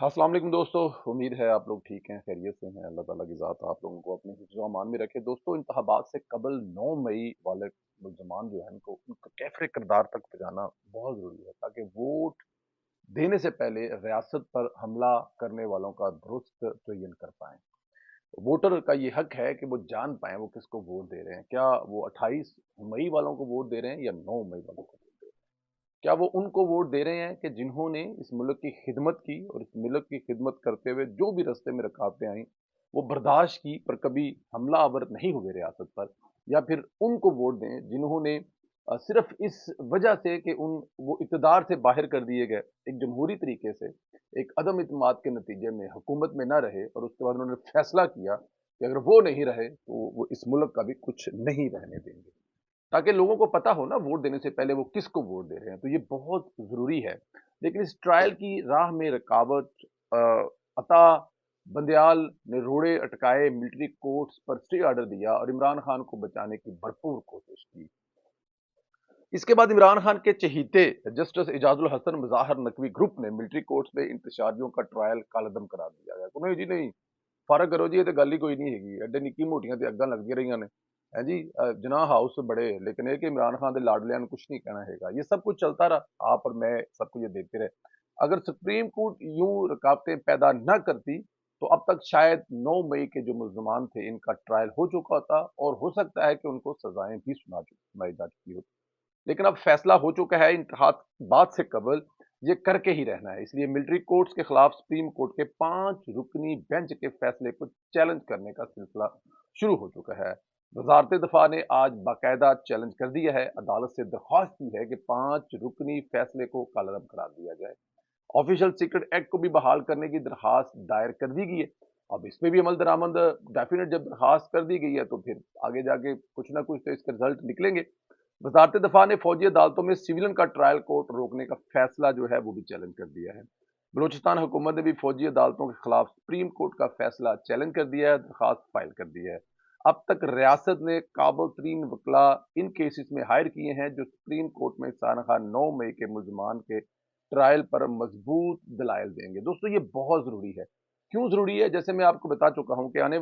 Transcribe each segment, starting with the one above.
अस्सलाम वालेकुम दोस्तों। उम्मीद है आप लोग ठीक हैं, खैरियत से हैं। अल्लाह ताला की ज़ात आप लोगों को अपने हिफ्ज़ व अमान में रखे। दोस्तों, इंतखाबात से कबल 9 मई वाले मुल्ज़मान जो हैं इनको उनका कैफ़रे किरदार तक पहुँचाना बहुत ज़रूरी है, ताकि वोट देने से पहले रियासत पर हमला करने वालों का दुरुस्त तयन कर पाएँ। वोटर का ये हक है कि वो जान पाएँ वो किसको वोट दे रहे हैं। क्या वो 28 मई वालों को वोट दे रहे हैं या 9 मई वालों को? क्या वो उनको वोट दे रहे हैं कि जिन्होंने इस मुल्क की खिदमत की और इस मुल्क की खिदमत करते हुए जो भी रास्ते में रुकावटें आई वो बर्दाश्त की पर कभी हमला आवर नहीं हुए रियासत पर, या फिर उनको वोट दें जिन्होंने सिर्फ इस वजह से कि उन वो इक़्तिदार से बाहर कर दिए गए एक जमहूरी तरीके से एक अदम इत्मीनाद के नतीजे में हुकूमत में ना रहे और उसके बाद उन्होंने फैसला किया कि अगर वो नहीं रहे तो वो इस मुल्क का भी कुछ नहीं रहने देंगे, ताकि लोगों को पता हो ना वोट देने से पहले वो किसको वोट दे रहे हैं। तो ये बहुत ज़रूरी है। लेकिन इस ट्रायल की राह में रुकावट अ, अता बंदयाल ने रोड़े अटकाए, मिलिट्री कोर्ट्स पर स्टे ऑर्डर दिया और इमरान खान को बचाने की भरपूर कोशिश की। इसके बाद इमरान खान के चहीते जस्टिस इजाजुल हसन मुजाहर नकवी ग्रुप ने मिलिट्री कोर्ट्स में इंतशारियों का ट्रायल कालदम करार दिया गया। नहीं जी नहीं, फर्क करो जी, ये तो गल ही कोई नहीं हैगी। एडे निक्की मोटियां ते अग्गां लगदियां रहियां ने है जी। जनाह हाउस बड़े, लेकिन ये कि इमरान खान के लाडलियां कुछ नहीं कहना हैगा। ये सब कुछ चलता रहा, आप और मैं सबको ये देखते रहे। अगर सुप्रीम कोर्ट यूं रुकावटें पैदा न करती तो अब तक शायद 9 मई के जो मुल्जमान थे इनका ट्रायल हो चुका होता और हो सकता है कि उनको सजाएं भी सुनाई जा चुकी होती। लेकिन अब फैसला हो चुका है, इंतखाबात से कबल ये करके ही रहना है। इसलिए मिलिट्री कोर्ट्स के खिलाफ सुप्रीम कोर्ट के 5 रुकनी बेंच के फैसले को चैलेंज करने का सिलसिला शुरू हो चुका है। वजारत दफा ने आज बाकायदा चैलेंज कर दिया है, अदालत से दरख्वास्त की है कि 5 रुकनी फैसले को कालअदम करार दिया जाए। ऑफिशियल सीक्रेट एक्ट को भी बहाल करने की दरखास्त दायर कर दी गई है। अब इसमें भी अमल दरामद डेफिनेट जब दरखास्त कर दी गई है तो फिर आगे जाके कुछ ना कुछ तो इसके रिजल्ट निकलेंगे। वजारत दफा ने फौजी अदालतों में सिविलियन का ट्रायल कोर्ट रोकने का फैसला जो है वो भी चैलेंज कर दिया है। बलूचिस्तान हुकूमत ने भी फौजी अदालतों के खिलाफ सुप्रीम कोर्ट का फैसला चैलेंज कर दिया है, दरखास्त फाइल कर दी है। अब तक रियासत ने काबिल तरीन वकला इन केसेस में हायर किए हैं जो सुप्रीम कोर्ट में सानखा 9 मई के मुलजमान के ट्रायल पर मजबूत दलाइल देंगे। दोस्तों, ये बहुत जरूरी है। क्यों जरूरी है? जैसे मैं आपको बता चुका हूं कि आने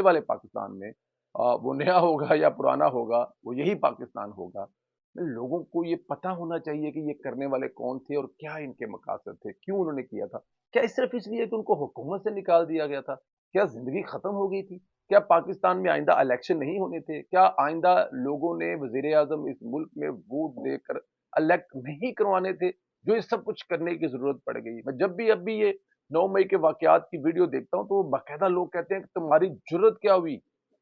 वाले पाकिस्तान में वो नया होगा या पुराना होगा, वो यही पाकिस्तान होगा। लोगों को ये पता होना चाहिए कि ये करने वाले कौन थे और क्या इनके मकासद थे, क्यों उन्होंने किया था। क्या सिर्फ इसलिए कि उनको हुकूमत से निकाल दिया गया था? क्या जिंदगी खत्म हो गई थी? क्या पाकिस्तान में आइंदा इलेक्शन नहीं होने थे? क्या आइंदा लोगों ने वजीर आजम इस मुल्क में वोट देकर इलेक्ट नहीं करवाने थे, जो ये सब कुछ करने की जरूरत पड़ गई? मैं जब भी अब भी ये 9 मई के वाकयात की वीडियो देखता हूं तो बाकायदा लोग कहते हैं कि तुम्हारी जरूरत क्या हुई,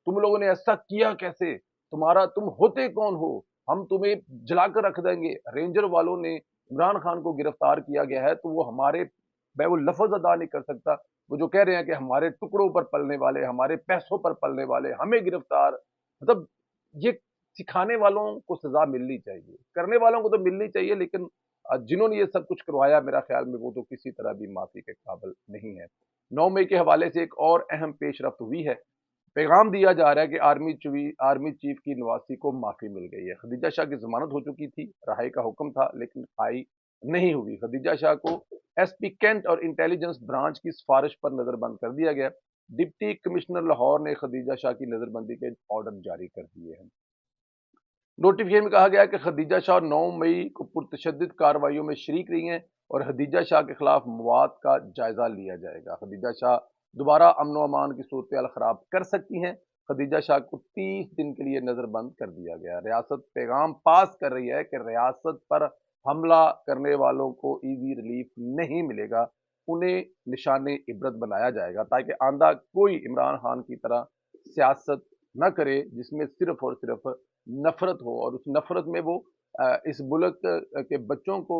तुम लोगों ने ऐसा किया कैसे, तुम होते कौन हो, हम तुम्हें जलाकर रख देंगे। रेंजर वालों ने इमरान खान को गिरफ्तार किया गया है तो वो हमारे, मैं वो लफ्ज अदा नहीं कर सकता, वो जो कह रहे हैं कि हमारे टुकड़ों पर पलने वाले, हमारे पैसों पर पलने वाले हमें गिरफ्तार, मतलब ये सिखाने वालों को सजा मिलनी चाहिए, करने वालों को तो मिलनी चाहिए, लेकिन जिन्होंने ये सब कुछ करवाया मेरा ख्याल में वो तो किसी तरह भी माफी के काबिल नहीं है। 9 मई के हवाले से एक और अहम पेशरफ्त हुई है। पैगाम दिया जा रहा है कि आर्मी चीफ की नवासी को माफी मिल गई है। खदीजा शाह की जमानत हो चुकी थी, रहाई का हुक्म था, लेकिन रहाई नहीं हुई। खदीजा शाह को एसपी कैंट और इंटेलिजेंस ब्रांच की सिफारिश पर नजरबंद कर दिया गया। डिप्टी कमिश्नर लाहौर ने खदीजा शाह की नजरबंदी के ऑर्डर जारी कर दिए हैं। नोटिफिकेशन में कहा गया कि खदीजा शाह 9 मई को पुरतशद्दिद कार्रवाइयों में शरीक रही हैं और खदीजा शाह के खिलाफ मवाद का जायजा लिया जाएगा। खदीजा शाह दोबारा अमन व अमान की सूरत खराब कर सकती हैं। खदीजा शाह को 30 दिन के लिए नजरबंद कर दिया गया। रियासत पैगाम पास कर रही है कि रियासत पर हमला करने वालों को ईजी रिलीफ नहीं मिलेगा, उन्हें निशाने इबरत बनाया जाएगा ताकि आंदा कोई इमरान खान की तरह सियासत न करे जिसमें सिर्फ और सिर्फ नफरत हो और उस नफरत में वो इस मुल्क के बच्चों को,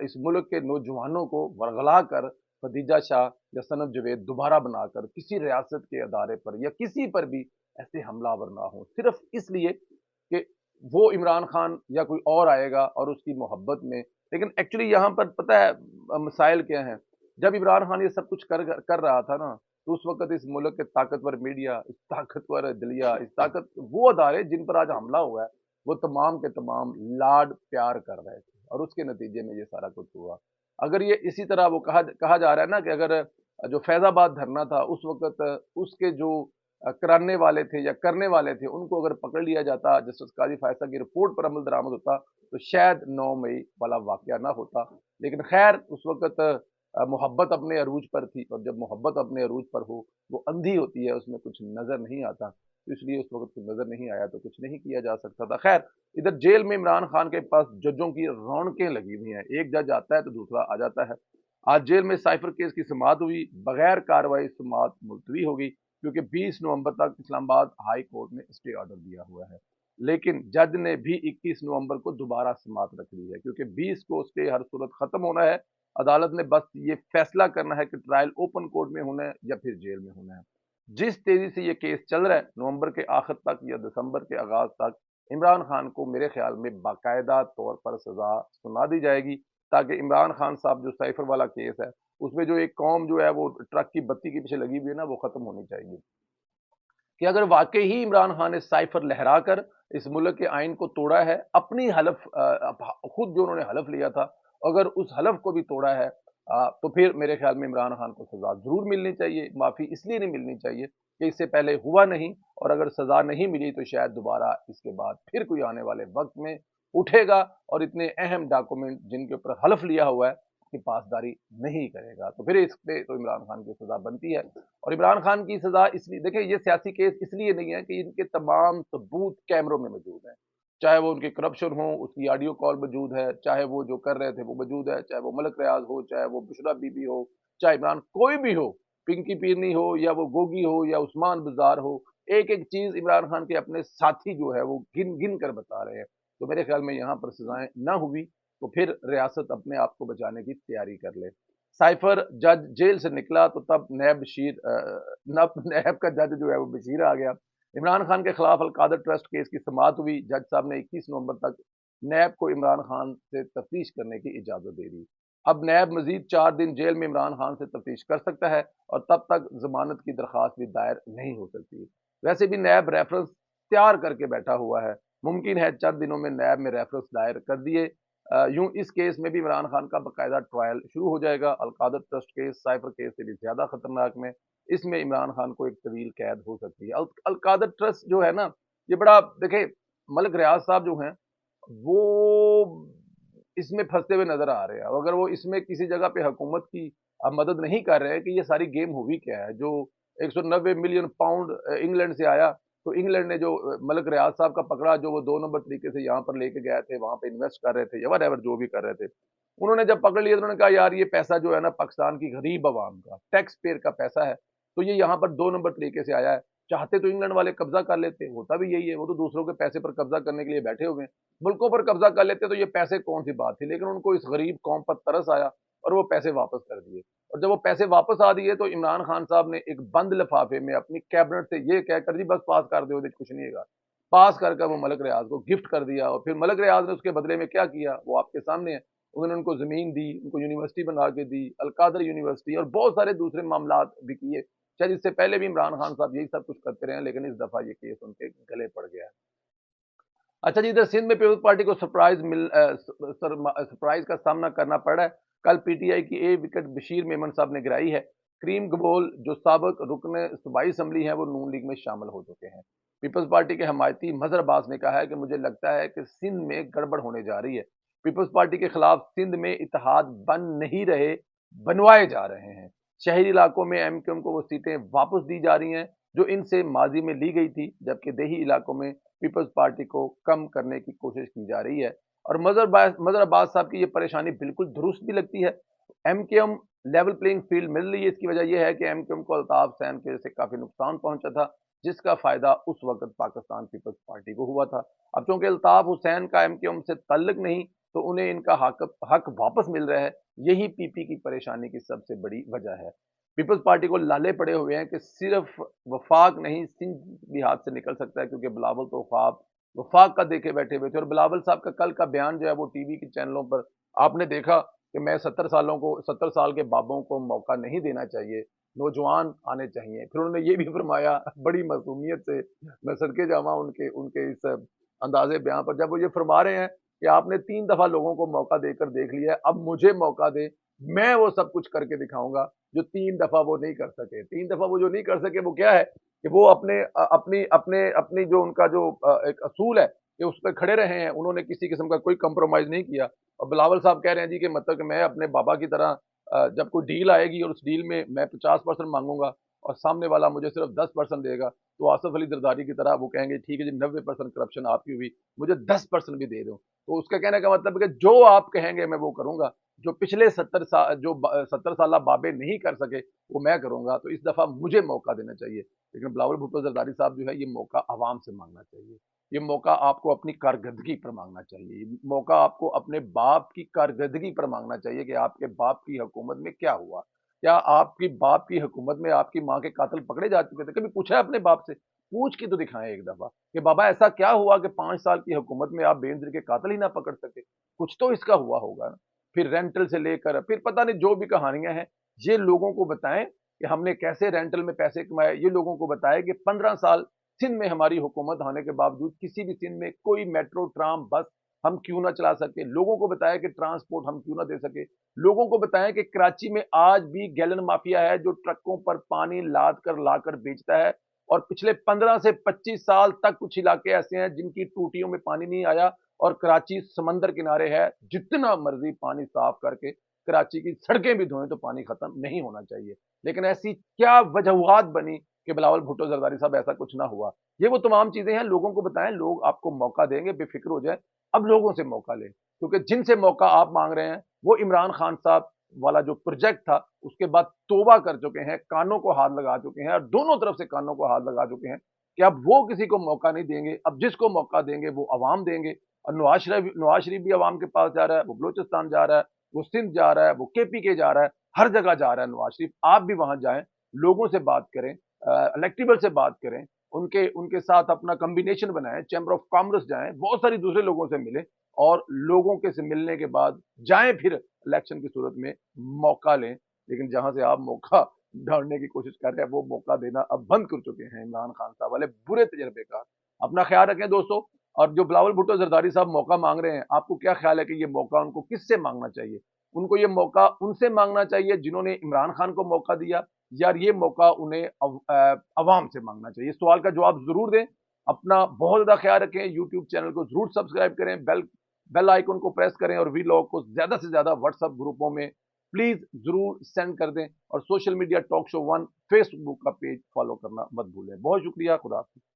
इस मुल्क के नौजवानों को वरगला कर खदीजा शाह या सनम जवेद दोबारा बनाकर किसी रियासत के अदारे पर या किसी पर भी ऐसे हमलावर ना हो, सिर्फ इसलिए कि वो इमरान खान या कोई और आएगा और उसकी मोहब्बत में। लेकिन एक्चुअली यहाँ पर पता है मसाइल क्या है? जब इमरान खान ये सब कुछ कर रहा था ना, तो उस वक्त इस मुल्क के ताकतवर मीडिया, इस ताकतवर दलिया, इस ताकत वो अदारे जिन पर आज हमला हुआ है, वो तमाम के तमाम लाड प्यार कर रहे थे और उसके नतीजे में ये सारा कुछ हुआ। अगर ये इसी तरह वो कहा जा रहा है ना कि अगर जो फैजाबाद धरना था उस वक्त उसके जो कराने वाले थे या करने वाले थे उनको अगर पकड़ लिया जाता, जस्टिस काजी फायसा की रिपोर्ट पर अमल दरामद होता, तो शायद 9 मई वाला वाकया ना होता। लेकिन खैर उस वक्त मोहब्बत अपने अरूज पर थी, और जब मोहब्बत अपने अरूज पर हो वो अंधी होती है, उसमें कुछ नजर नहीं आता, तो इसलिए उस वक्त कुछ नजर नहीं आया, तो कुछ नहीं किया जा सकता था। खैर इधर जेल में इमरान खान के पास जजों की रौनकें लगी हुई हैं, एक जज आता है तो दूसरा आ जाता है। आज जेल में साइफर केस की समाअत हुई, बगैर कार्रवाई समाअत मुलतवी हो गई, क्योंकि 20 नवंबर तक इस्लामाबाद हाई कोर्ट ने स्टे ऑर्डर दिया हुआ है। लेकिन जज ने भी 21 नवंबर को दोबारा समाअत रख ली है, क्योंकि 20 को स्टे हर सूरत खत्म होना है। अदालत ने बस ये फैसला करना है कि ट्रायल ओपन कोर्ट में होना है या फिर जेल में होना है। जिस तेजी से ये केस चल रहा है, नवंबर के आखिर तक या दिसंबर के आगाज तक इमरान खान को मेरे ख्याल में बाकायदा तौर पर सजा सुना दी जाएगी, ताकि इमरान खान साहब जो साइफर वाला केस है उसमें जो एक कौम जो है वो ट्रक की बत्ती के पीछे लगी हुई है ना, वो खत्म होनी चाहिए। कि अगर वाकई ही इमरान खान ने साइफर लहराकर इस मुल्क के आइन को तोड़ा है, अपनी हलफ खुद जो उन्होंने हलफ लिया था, अगर उस हलफ को भी तोड़ा है, तो फिर मेरे ख्याल में इमरान खान को सजा जरूर मिलनी चाहिए। माफी इसलिए नहीं मिलनी चाहिए कि इससे पहले हुआ नहीं, और अगर सजा नहीं मिली तो शायद दोबारा इसके बाद फिर कोई आने वाले वक्त में उठेगा और इतने अहम डॉक्यूमेंट जिनके ऊपर हलफ लिया हुआ है की पासदारी नहीं करेगा, तो फिर इस पे तो इमरान खान की सजा बनती है। और इमरान खान की सजा इसलिए, देखिए ये सियासी केस इसलिए नहीं है कि इनके तमाम सबूत कैमरों में मौजूद हैं, चाहे वो उनकी करप्शन हो, उसकी ऑडियो कॉल मौजूद है, चाहे वो जो कर रहे थे वो मौजूद है, चाहे वो मलक रियाज हो, चाहे वो बुशरा बीबी हो, चाहे इमरान कोई भी हो, पिंकी पीरनी हो या वो गोगी हो या उस्मान बुजार हो, एक एक चीज इमरान खान के अपने साथी जो है वो गिन गिन कर बता रहे हैं। तो मेरे ख्याल में यहाँ पर सजाएं ना हुई तो फिर रियासत अपने आप को बचाने की तैयारी कर ले। साइफर जज जेल से निकला तो तब नैब का जज जो है वो बशीर आ गया। इमरान खान के खिलाफ अलकादर ट्रस्ट केस की समाअत हुई, जज साहब ने 21 नवंबर तक नैब को इमरान खान से तफ्तीश करने की इजाजत दे दी। अब नैब मजीद 4 दिन जेल में इमरान खान से तफ्तीश कर सकता है, और तब तक जमानत की दरखास्त भी दायर नहीं हो सकती। वैसे भी नैब रेफरेंस तैयार करके बैठा हुआ है, मुमकिन है चंद दिनों में नैब में रेफरेंस दायर कर दिए। यूं इस केस में भी इमरान खान का बाकायदा ट्रायल शुरू हो जाएगा। Al-Qadir trust case cipher case से भी ज्यादा खतरनाक में, इसमें इमरान खान को एक तवील कैद हो सकती है। अलकादर ट्रस्ट जो है ना, ये बड़ा देखे, मलिक रियाज साहब जो हैं वो इसमें फंसते हुए नजर आ रहे हैं। अगर वो इसमें किसी जगह पे हुकूमत की मदद नहीं कर रहे हैं कि ये सारी गेम हुई क्या है, जो 190 मिलियन पाउंड इंग्लैंड से आया, तो इंग्लैंड ने जो मलिक रियाज साहब का पकड़ा, जो वो 2 नंबर तरीके से यहाँ पर लेके गए थे, वहां पे इन्वेस्ट कर रहे थे या वट जो भी कर रहे थे, उन्होंने जब पकड़ लिया तो उन्होंने कहा यार ये पैसा जो है ना पाकिस्तान की गरीब आवाम का टैक्स पेयर का पैसा है, तो ये यहाँ पर 2 नंबर तरीके से आया है। चाहते तो इंग्लैंड वाले कब्जा कर लेते, होता भी यही है, वो तो दूसरों के पैसे पर कब्जा करने के लिए बैठे हुए हैं। मुल्कों पर कब्जा कर लेते तो ये पैसे कौन सी बात थी, लेकिन उनको इस गरीब कौम पर तरस आया और वो पैसे वापस कर दिए। और जब वो पैसे वापस आ दिए तो इमरान खान साहब ने एक बंद लिफाफे में अपनी कैबिनेट से ये कहकर जी बस पास कर दो, कुछ नहीं है, पास कर वो मलिक रियाज को गिफ्ट कर दिया। और फिर मलिक रियाज ने उसके बदले में क्या किया वो आपके सामने है। उन्होंने उनको जमीन दी, उनको यूनिवर्सिटी बना के दी, अलकादर यूनिवर्सिटी, और बहुत सारे दूसरे मामला भी किए। शायद इससे पहले भी इमरान खान साहब यही सब कुछ करते रहे, लेकिन इस दफा ये केस उनके गले पड़ गया है। अच्छा जी, इधर सिंध में पीपल्स पार्टी को सरप्राइज का सामना करना पड़ा है। कल पीटीआई की ए विकेट बशीर मेमन साहब ने गिराई है। करीम गबोल जो साबिक रुकन सूबाई असम्बली हैं वो नून लीग में शामिल हो चुके हैं। पीपल्स पार्टी के हमायती मजहर अब्बास ने कहा है कि मुझे लगता है कि सिंध में गड़बड़ होने जा रही है। पीपल्स पार्टी के खिलाफ सिंध में इत्तेहाद बन नहीं रहे, बनवाए जा रहे हैं। शहरी इलाकों में एमक्यूएम को वो सीटें वापस दी जा रही हैं जो इनसे माजी में ली गई थी, जबकि देही इलाकों में पीपल्स पार्टी को कम करने की कोशिश की जा रही है। और मजहर अब्बास साहब की ये परेशानी बिल्कुल दुरुस्त भी लगती है। एमक्यूएम लेवल प्लेइंग फील्ड मिल रही है, इसकी वजह यह है कि एमक्यूएम को अल्ताफ हुसैन की वजह से काफी नुकसान पहुंचा था, जिसका फायदा उस वक्त पाकिस्तान पीपल्स पार्टी को हुआ था। अब चूंकि अल्ताफ हुसैन का एमक्यूएम से तल्लुक नहीं, तो उन्हें इनका हक वापस मिल रहा है। यही पीपी की परेशानी की सबसे बड़ी वजह है। पीपल्स पार्टी को लाले पड़े हुए हैं कि सिर्फ वफाक नहीं, सिंध भी हाथ से निकल सकता है, क्योंकि बिलावल तो ख्वाब वफाक का देखे बैठे हुए थे। और बिलावल साहब का कल का बयान जो है वो टीवी के चैनलों पर आपने देखा कि मैं 70 साल के बाबों को मौका नहीं देना चाहिए, नौजवान आने चाहिए। फिर उन्होंने ये भी फरमाया बड़ी मासूमियत से, मैं सदके जावा उनके उनके इस अंदाजे बयान पर, जब वो ये फरमा रहे हैं कि आपने 3 दफा लोगों को मौका देकर देख लिया है, अब मुझे मौका दे, मैं वो सब कुछ करके दिखाऊंगा जो 3 दफा वो नहीं कर सके। 3 दफा वो जो नहीं कर सके वो क्या है कि वो अपनी जो उनका जो एक असूल है कि उस पर खड़े रहे हैं, उन्होंने किसी किस्म का कोई कंप्रोमाइज नहीं किया। और बिलावल साहब कह रहे हैं जी कि मतलब कि मैं अपने बाबा की तरह जब कोई डील आएगी और उस डील में मैं 50% मांगूंगा और सामने वाला मुझे सिर्फ 10% देगा, तो आसफ अली जरदारी की तरह वो कहेंगे ठीक है जी 90% करप्शन आपकी हुई, मुझे 10% भी दे दो। तो उसका कहने का मतलब है कि जो आप कहेंगे मैं वो करूंगा, जो पिछले 70 साल बाबे नहीं कर सके वो मैं करूंगा। तो इस दफा मुझे मौका देना चाहिए। लेकिन बिलावल भुट्टो जरदारी साहब जो है ये मौका आवाम से मांगना चाहिए, ये मौका आपको अपनी कारकर्दगी पर मांगना चाहिए, ये मौका आपको अपने बाप की कारकर्दगी पर मांगना चाहिए कि आपके बाप की हुकूमत में क्या हुआ। क्या आपकी बाप की हुकूमत में आपकी माँ के कातिल पकड़े जा चुके थे? कभी पूछा है अपने बाप से? पूछ के तो दिखाएं एक दफा कि बाबा ऐसा क्या हुआ कि 5 साल की हुकूमत में आप बेनजीर के कातिल ही ना पकड़ सके। कुछ तो इसका हुआ होगा ना। फिर रेंटल से लेकर फिर पता नहीं जो भी कहानियां हैं, ये लोगों को बताएं कि हमने कैसे रेंटल में पैसे कमाए। ये लोगों को बताएं कि 15 साल सिंध में हमारी हुकूमत होने के बावजूद किसी भी सिंध में कोई मेट्रो ट्राम बस हम क्यों ना चला सके। लोगों को बताया कि ट्रांसपोर्ट हम क्यों ना दे सके। लोगों को बताया कि कराची में आज भी गैलन माफिया है जो ट्रकों पर पानी लाद कर लाकर बेचता है। और पिछले 15 से 25 साल तक कुछ इलाके ऐसे हैं जिनकी टूटियों में पानी नहीं आया और कराची समंदर किनारे है। जितना मर्जी पानी साफ करके कराची की सड़कें भी धोएं तो पानी खत्म नहीं होना चाहिए। लेकिन ऐसी क्या वजूहात बनी कि बिलावल भुट्टो जरदारी साहब ऐसा कुछ ना हुआ। ये वो तमाम चीजें हैं, लोगों को बताएं, लोग आपको मौका देंगे, बेफिक्र हो जाए। अब लोगों से मौका लें, क्योंकि जिनसे मौका आप मांग रहे हैं वो इमरान खान साहब वाला जो प्रोजेक्ट था उसके बाद तोबा कर चुके हैं, कानों को हाथ लगा चुके हैं और दोनों तरफ से कानों को हाथ लगा चुके हैं कि अब वो किसी को मौका नहीं देंगे। अब जिसको मौका देंगे वो अवाम देंगे। और नवाज शरीफ भी अवाम के पास जा रहा है, वो बलोचिस्तान जा रहा है, वो सिंध जा रहा है, वो KPK जा रहा है, हर जगह जा रहा है नवाज शरीफ। आप भी वहां जाएं, लोगों से बात करें, इलेक्टेबल से बात करें, उनके उनके साथ अपना कॉम्बिनेशन बनाएं, चैम्बर ऑफ कॉमर्स जाएं, बहुत सारी दूसरे लोगों से मिलें और लोगों के से मिलने के बाद जाएं फिर इलेक्शन की सूरत में मौका लें। लेकिन जहां से आप मौका ढांढने की कोशिश कर रहे हैं वो मौका देना अब बंद कर चुके हैं इमरान खान साहब वाले बुरे तजर्बेकार। अपना ख्याल रखें दोस्तों। और जो बिलावल भुट्टो जरदारी साहब मौका मांग रहे हैं, आपको क्या ख्याल है कि ये मौका उनको किससे मांगना चाहिए? उनको ये मौका उनसे मांगना चाहिए जिन्होंने इमरान खान को मौका दिया, या ये मौका उन्हें अवाम से मांगना चाहिए? इस सवाल का जवाब जरूर दें। अपना बहुत ज्यादा ख्याल रखें। यूट्यूब चैनल को जरूर सब्सक्राइब करें, बेल बेल आइकन को प्रेस करें और वीलॉग को ज्यादा से ज्यादा व्हाट्सएप ग्रुपों में प्लीज जरूर सेंड कर दें। और social media talk show 1 Facebook का पेज फॉलो करना मत भूलें। बहुत शुक्रिया। खुदा हाफिज।